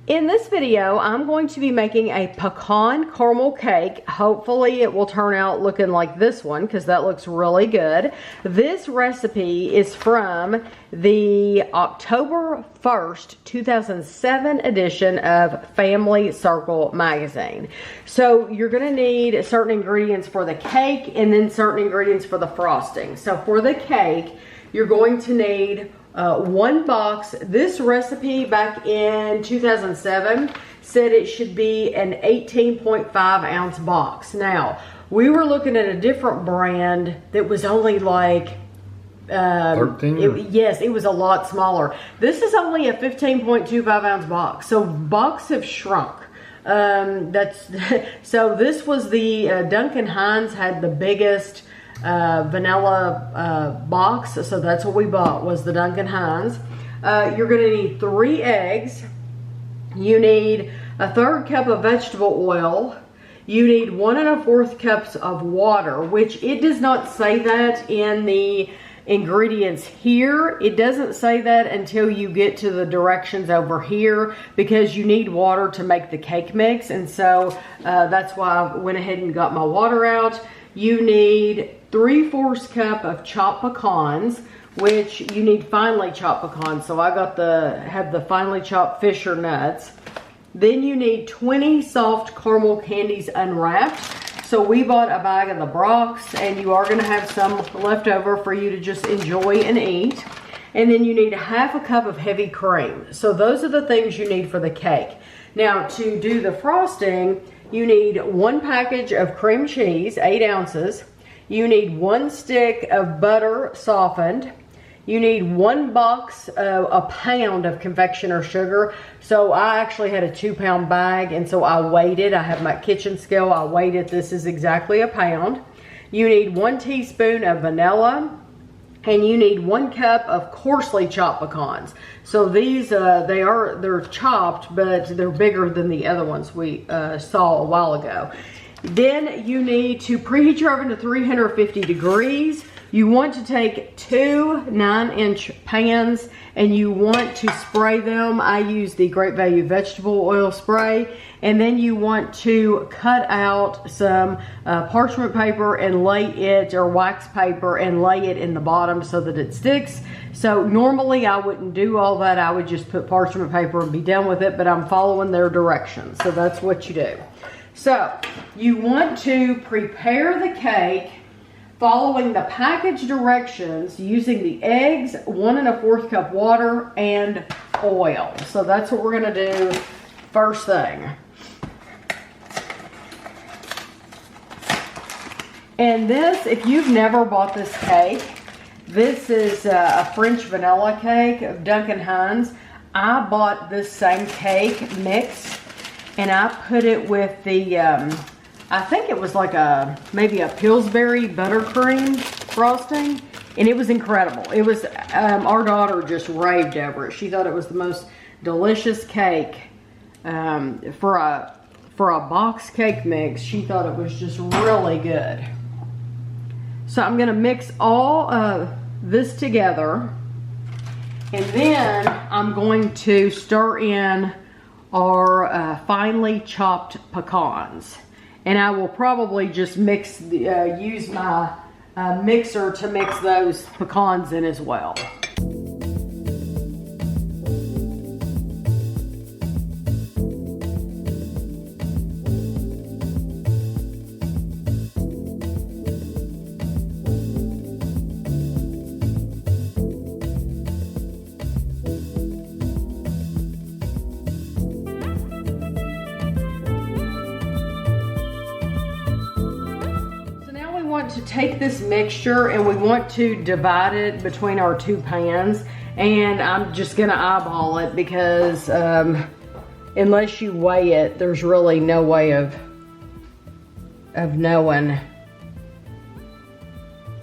In this video, I'm going to be making a pecan caramel cake. Hopefully it will turn out looking like this one because that looks really good. This recipe is from the October 1st, 2007 edition of Family Circle magazine. So you're gonna need certain ingredients for the cake and then certain ingredients for the frosting. So for the cake, you're going to need one box. This recipe back in 2007 said it should be an 18.5 ounce box. Now, we were looking at a different brand that was only like 13? Yes, it was a lot smaller. This is only a 15.25 ounce box. So box have shrunk. So this was the Duncan Hines had the biggest vanilla box, so that's what we bought, was the Duncan Hines. You're going to need 3 eggs. You need a 1/3 cup of vegetable oil. You need 1 1/4 cups of water, which it does not say that in the ingredients here. It doesn't say that until you get to the directions over here, because you need water to make the cake mix, and so that's why I went ahead and got my water out. You need 3/4 cup of chopped pecans, which you need finely chopped pecans. So I got have the finely chopped Fisher nuts. Then you need 20 soft caramel candies unwrapped. So we bought a bag of the Brock's, and you are going to have some left over for you to just enjoy and eat. And then you need 1/2 cup of heavy cream. So those are the things you need for the cake. Now, to do the frosting, you need 1 package of cream cheese, 8 ounces. You need 1 stick of butter softened. You need 1 box, a pound of confectioner sugar. So I actually had a 2-pound bag, and so I weighed it. I have my kitchen scale. I weighed it. This is exactly a pound. You need 1 teaspoon of vanilla. And you need 1 cup of coarsely chopped pecans. So these, they're chopped, but they're bigger than the other ones we saw a while ago. Then you need to preheat your oven to 350 degrees. You want to take 2 9-inch pans, and you want to spray them. I use the Great Value vegetable oil spray. And then you want to cut out some parchment paper and lay it, or wax paper, and lay it in the bottom so that it sticks. So normally I wouldn't do all that. I would just put parchment paper and be done with it, but I'm following their directions. So that's what you do. So you want to prepare the cake following the package directions using the eggs, 1 1/4 cup water, and oil. So that's what we're gonna do first thing. And this, if you've never bought this cake, this is a French vanilla cake of Duncan Hines. I bought this same cake mix, and I put it with the, I think it was like maybe a Pillsbury buttercream frosting, and it was incredible. It was, our daughter just raved over it. She thought it was the most delicious cake for a box cake mix. She thought it was just really good. So I'm going to mix all of this together, and then I'm going to stir in our finely chopped pecans. And I will probably just use my mixer to mix those pecans in as well. To take this mixture, and we want to divide it between our 2 pans, and I'm just gonna eyeball it because unless you weigh it, there's really no way of knowing.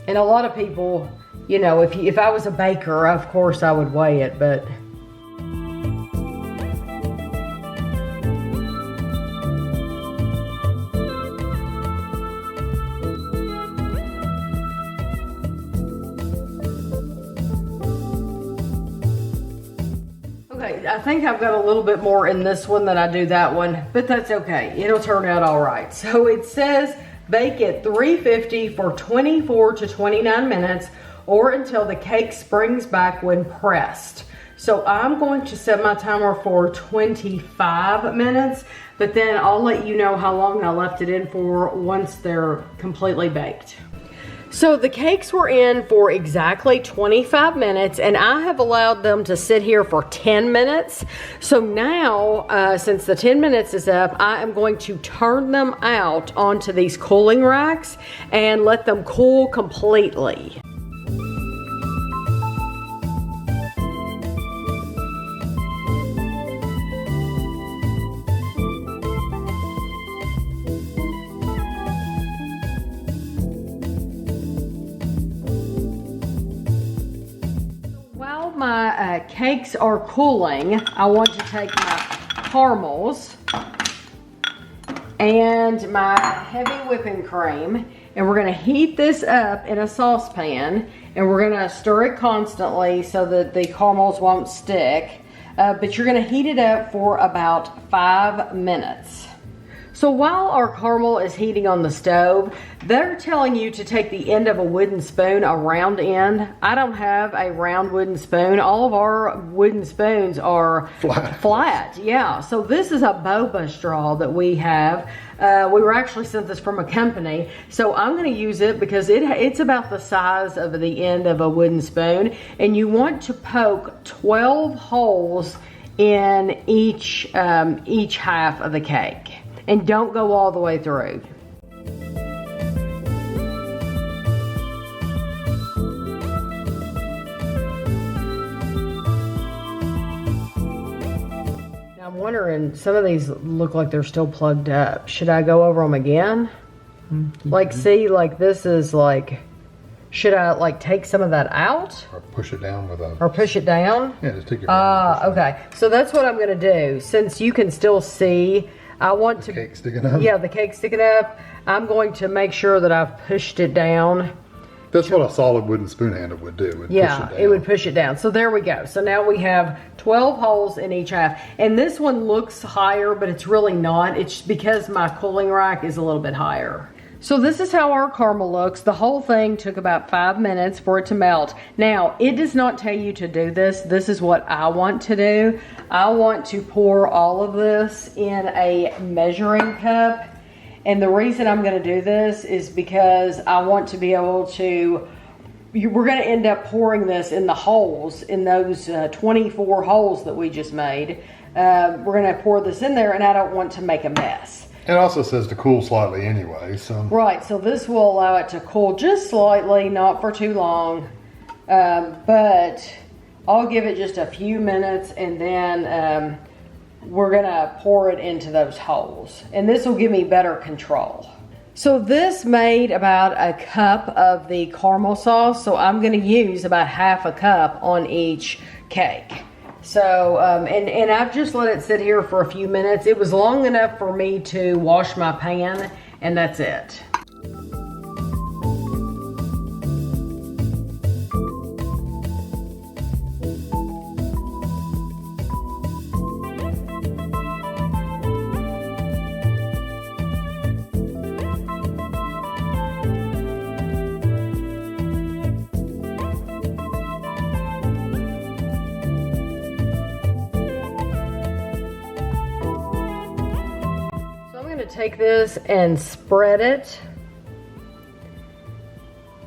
And a lot of people, you know, if I was a baker, of course I would weigh it, but Okay, I think I've got a little bit more in this one than I do that one, but that's okay. It'll turn out all right. So it says bake at 350 for 24 to 29 minutes or until the cake springs back when pressed. So I'm going to set my timer for 25 minutes, but then I'll let you know how long I left it in for once they're completely baked. So the cakes were in for exactly 25 minutes and I have allowed them to sit here for 10 minutes. So now, since the 10 minutes is up, I am going to turn them out onto these cooling racks and let them cool completely. My cakes are cooling, I want to take my caramels and my heavy whipping cream, and we're going to heat this up in a saucepan, and we're going to stir it constantly so that the caramels won't stick, but you're going to heat it up for about 5 minutes. So while our caramel is heating on the stove, they're telling you to take the end of a wooden spoon, a round end. I don't have a round wooden spoon. All of our wooden spoons are flat. Yeah, so this is a boba straw that we have. We were actually sent this from a company, so I'm going to use it because it's about the size of the end of a wooden spoon, and you want to poke 12 holes in each half of the cake. And don't go all the way through. Now I'm wondering, some of these look like they're still plugged up. Should I go over them again? Like, see, like this is like, should I like take some of that out? Or push it down with a... Or push it down? Yeah, just take your hand. Okay. So that's what I'm gonna do. Since you can still see, I want to... The cake sticking up? Yeah, the cake sticking up. I'm going to make sure that I've pushed it down. That's what a solid wooden spoon handle would do. It would push it down. So there we go. So now we have 12 holes in each half. And this one looks higher, but it's really not. It's because my cooling rack is a little bit higher. So this is how our caramel looks. The whole thing took about 5 minutes for it to melt. Now, it does not tell you to do this. This is what I want to do. I want to pour all of this in a measuring cup. And the reason I'm going to do this is because I want to be able to, we're going to end up pouring this in the holes, in those 24 holes that we just made. We're going to pour this in there, and I don't want to make a mess. It also says to cool slightly anyway, so. Right, so this will allow it to cool just slightly, not for too long. But I'll give it just a few minutes, and then we're gonna pour it into those holes. And this will give me better control. So this made about a cup of the caramel sauce, so I'm gonna use about half a cup on each cake. So, and I've just let it sit here for a few minutes. It was long enough for me to wash my pan, and that's it. Take this and spread it,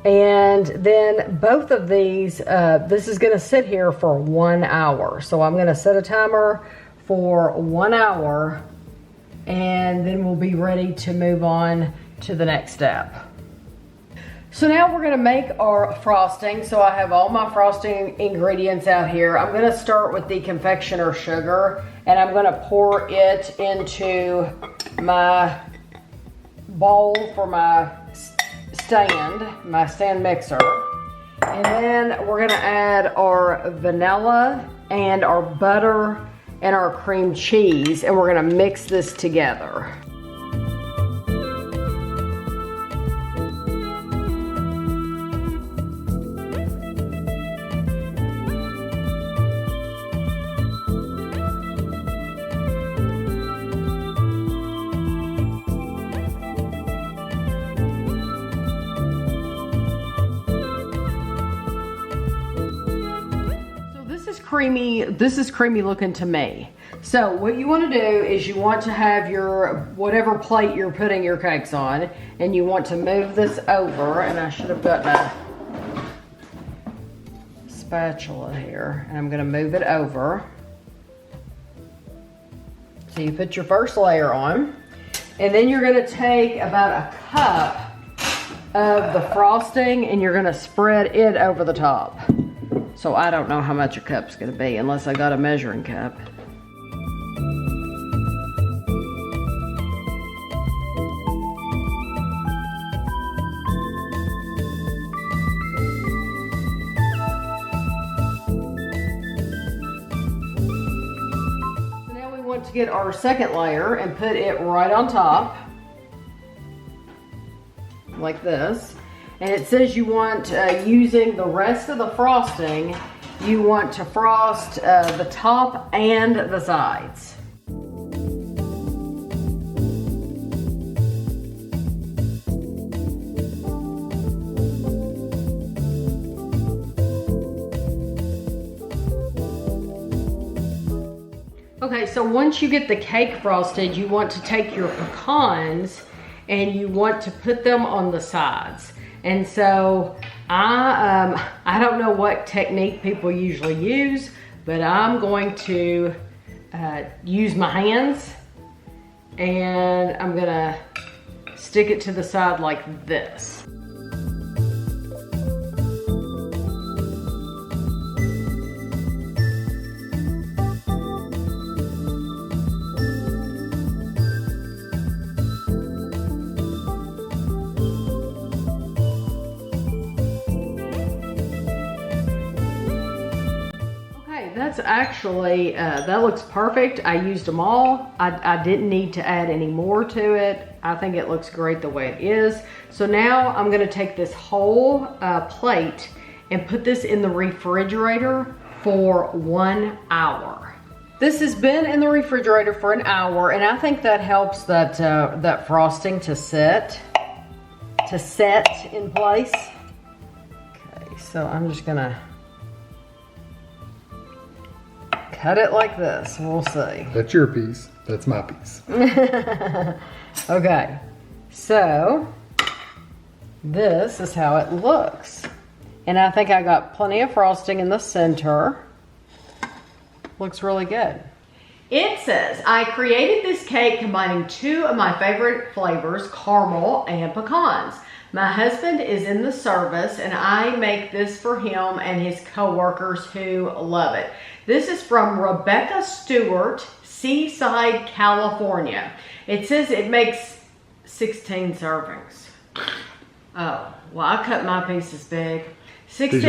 and then both of these, this is going to sit here for 1 hour. So I'm going to set a timer for 1 hour, and then we'll be ready to move on to the next step. So now we're going to make our frosting. So I have all my frosting ingredients out here. I'm going to start with the confectioner sugar, and I'm going to pour it into my bowl for my stand mixer. And then we're going to add our vanilla and our butter and our cream cheese, and we're going to mix this together. This is creamy looking to me. So what you want to do is you want to have your, whatever plate you're putting your cakes on, and you want to move this over, and I should have gotten a spatula here, and I'm going to move it over. So you put your first layer on, and then you're going to take about a cup of the frosting and you're going to spread it over the top. So I don't know how much a cup's going to be unless I got a measuring cup. To get our second layer and put it right on top like this, and it says you want using the rest of the frosting, you want to frost the top and the sides. Okay, so once you get the cake frosted, you want to take your pecans and you want to put them on the sides. And so I don't know what technique people usually use, but I'm going to use my hands, and I'm gonna stick it to the side like this. That's actually, that looks perfect. I used them all. I didn't need to add any more to it. I think it looks great the way it is. So now I'm gonna take this whole plate and put this in the refrigerator for 1 hour. This has been in the refrigerator for an hour, and I think that helps that, that frosting to set in place. Okay, so I'm just gonna cut it like this. We'll see. That's your piece. That's my piece. Okay, so this is how it looks. And I think I got plenty of frosting in the center. Looks really good. It says, I created this cake combining 2 of my favorite flavors, caramel and pecans. My husband is in the service, and I make this for him and his co-workers who love it. This is from Rebecca Stewart, Seaside, California. It says it makes 16 servings. Oh, well, I cut my pieces big. 16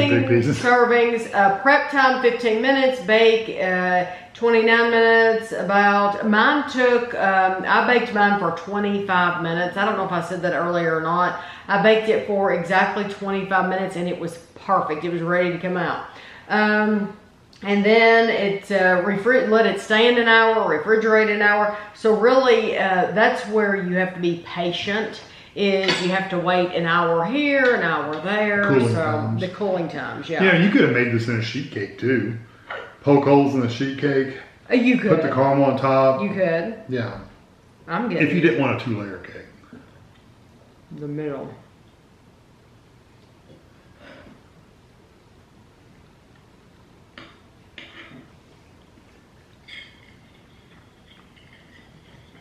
servings, prep time 15 minutes, bake 29 minutes about. Mine took, I baked mine for 25 minutes. I don't know if I said that earlier or not. I baked it for exactly 25 minutes and it was perfect. It was ready to come out. And then it let it stand an hour, refrigerate an hour. So really, that's where you have to be patient. Is you have to wait an hour here, an hour there. Cooling times. The cooling times, yeah. Yeah, you could have made this in a sheet cake too. Poke holes in the sheet cake. You could. Put the caramel on top. You could. Yeah. I'm getting. If you didn't want a 2-layer cake. The middle.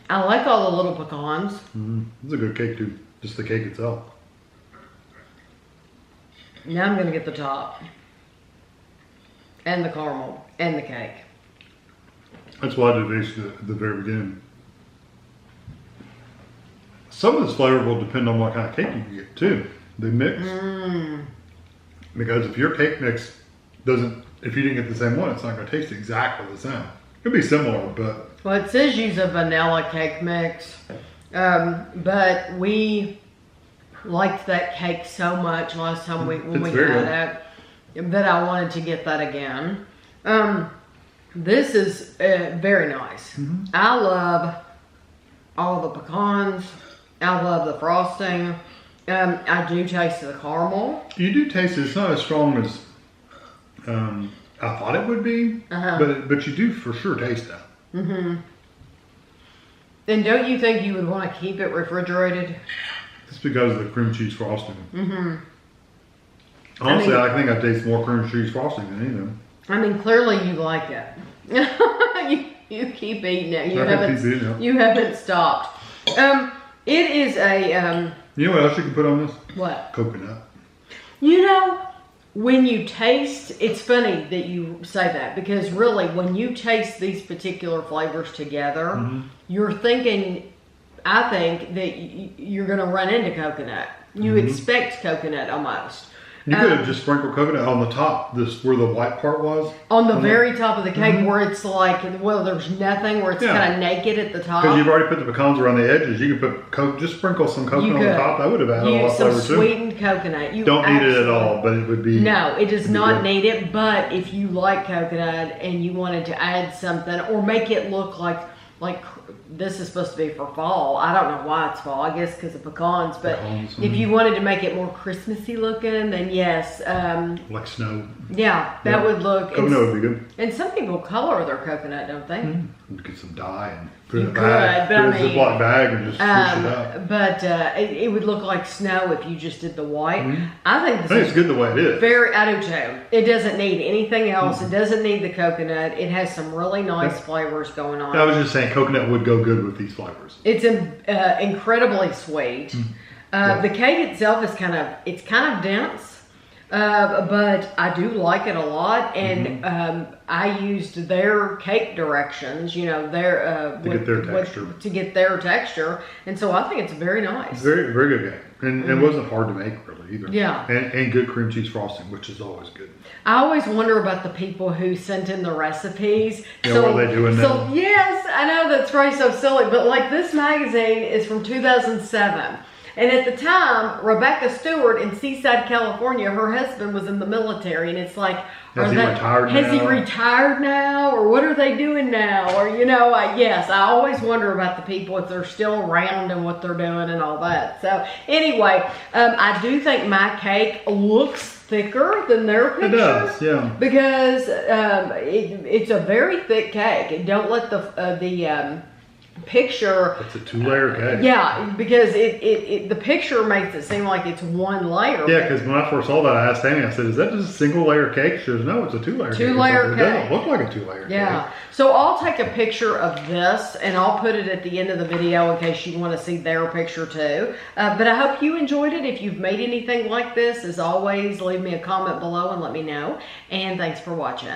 I like all the little pecans. Mm-hmm. It's a good cake too. Just the cake itself. Now I'm gonna get the top. And the caramel. And the cake. That's why I did this at the very beginning. Some of this flavor will depend on what kind of cake you get too. The mix. Because if your cake mix doesn't, if you didn't get the same one, it's not gonna taste exactly the same. It'll be similar, but. Well, it says use a vanilla cake mix, but we liked that cake so much last time when we had it that I wanted to get that again. This is very nice. Mm-hmm. I love all the pecans. I love the frosting. I do taste the caramel. You do taste it. It's not as strong as I thought it would be, but you do for sure taste that. And don't you think you would want to keep it refrigerated? It's because of the cream cheese frosting. Honestly, I think I taste more cream cheese frosting than anything. I mean, clearly you like it. you keep eating it. You haven't stopped. It is a. You know what else you can put on this? What? Coconut. You know, when you taste, it's funny that you say that, because really when you taste these particular flavors together, you're thinking, I think that you're going to run into coconut. You expect coconut almost. You could have just sprinkled coconut on the top, where the white part was. On the very top of the cake, where it's like, well, there's nothing, where it's kind of naked at the top. Because you've already put the pecans around the edges. You could put just sprinkle some coconut on the top. That would have added a lot of flavor too. Some sweetened coconut. You don't need it at all, but it would be. No, it does not need it. But if you like coconut and you wanted to add something or make it look like this is supposed to be for fall. I don't know why it's fall. I guess because of pecans. But if you wanted to make it more Christmassy looking, then yes. Like snow. Yeah, that would look. Coconut would be good. And some people color their coconut, don't they? Get some dye and put it in a bag. Put it in a Ziploc bag and just push it up. But it would look like snow if you just did the white. I think it's good the way it is. I do too. It doesn't need anything else. It doesn't need the coconut. It has some really nice flavors going on. I was just saying coconut would go good with these flavors. It's incredibly sweet. The cake itself is kind of dense. But I do like it a lot, and I used their cake directions, to get their texture, and so I think it's very nice. Very, very good cake, and it wasn't hard to make really either. Yeah, and good cream cheese frosting, which is always good. I always wonder about the people who sent in the recipes. Yeah, what are they doing now? So yes, I know that's probably so silly, but like this magazine is from 2007. And at the time, Rebecca Stewart in Seaside, California, her husband was in the military. And it's like, has he retired now? Or what are they doing now? Or, yes, I always wonder about the people if they're still around and what they're doing and all that. So anyway, I do think my cake looks thicker than their picture. It does, yeah. Because it's a very thick cake. Don't let the picture. It's a 2-layer cake. Yeah, because the picture makes it seem like it's 1 layer. Yeah, because when I first saw that, I asked Amy, I said, is that just a single-layer cake? She says, no, it's a 2-layer cake. 2-layer cake. It doesn't look like a 2-layer cake. Yeah. So I'll take a picture of this, and I'll put it at the end of the video in case you want to see their picture too. But I hope you enjoyed it. If you've made anything like this, as always, leave me a comment below and let me know. And thanks for watching.